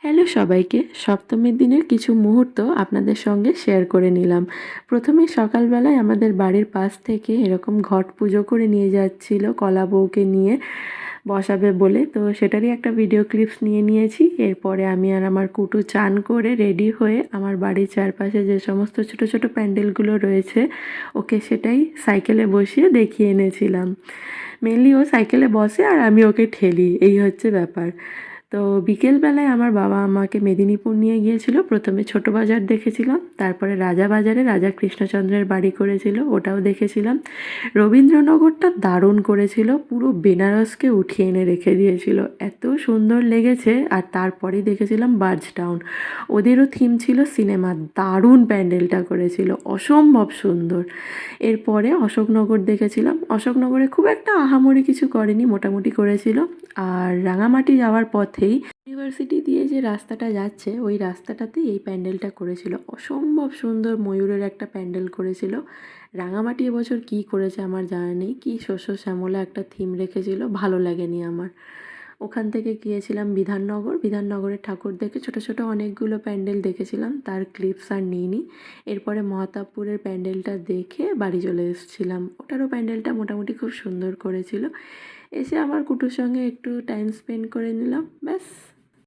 Hello সবাইকে, সপ্তমীর দিনের কিছু মুহূর্ত আপনাদের সঙ্গে শেয়ার করে নিলাম। প্রথমে সকালবেলায় আমাদের বাড়ির পাশ থেকে এরকম ঘট পুজো করে নিয়ে যাচ্ছিল কলা বউকে নিয়ে বসাবে বলে, তো সেটারই একটা ভিডিও ক্লিপস নিয়ে নিয়েছি। এরপরে আমি আর আমার কুটু চান করে রেডি হয়ে আমার বাড়ির চারপাশে যে সমস্ত ছোট ছোট প্যান্ডেলগুলো রয়েছে ওকে সেটাই সাইকেলে বসিয়ে দেখিয়ে এনেছিলাম। মেনলি ও সাইকেলে বসে আর আমি ওকে ঠেলি, এই হচ্ছে ব্যাপার। তো বিকেলবেলায় আমার বাবা আমাকে মেদিনীপুর নিয়ে গিয়েছিল। প্রথমে ছোট বাজার দেখেছিলাম, তারপরে রাজাবাজারে রাজা কৃষ্ণচন্দ্রের বাড়ি করেছিল, ওটাও দেখেছিলাম। রবীন্দ্রনগরটা দারুণ করেছিল, পুরো বেনারসকে উঠিয়ে এনে রেখে দিয়েছিল, এত সুন্দর লেগেছে। আর তারপরেই দেখেছিলাম বার্জ টাউন, ওদেরও থিম ছিল সিনেমা, দারুণ প্যান্ডেলটা করেছিল, অসম্ভব সুন্দর। এরপরে অশোকনগর দেখেছিলাম, অশোকনগরে খুব একটা আহামরি কিছু করেনি, মোটামুটি করেছিল। আর রাঙামাটি যাওয়ার পথেই ইউনিভার্সিটি দিয়ে যে রাস্তাটা যাচ্ছে ওই রাস্তাটাতেই এই প্যান্ডেলটা করেছিল, অসম্ভব সুন্দর ময়ূরের একটা প্যান্ডেল করেছিল। রাঙামাটি এবছর কী করেছে আমার জানা নেই, কী শস্য শ্যামলা একটা থিম রেখেছিল, ভালো লাগেনি আমার। ওখান থেকে গিয়েছিলাম বিধাননগর, বিধাননগরের ঠাকুর দেখে ছোট ছোট অনেকগুলো প্যান্ডেল দেখেছিলাম, তার ক্লিপস আর নিইনি। এরপরে মহাতাবপুরের প্যান্ডেলটা দেখে বাড়ি চলে এসেছিলাম, ওটারও প্যান্ডেলটা মোটামুটি খুব সুন্দর করেছিল। এসে আমার কুটুর সঙ্গে একটু টাইম স্পেন্ড করে নিলাম, ব্যাস।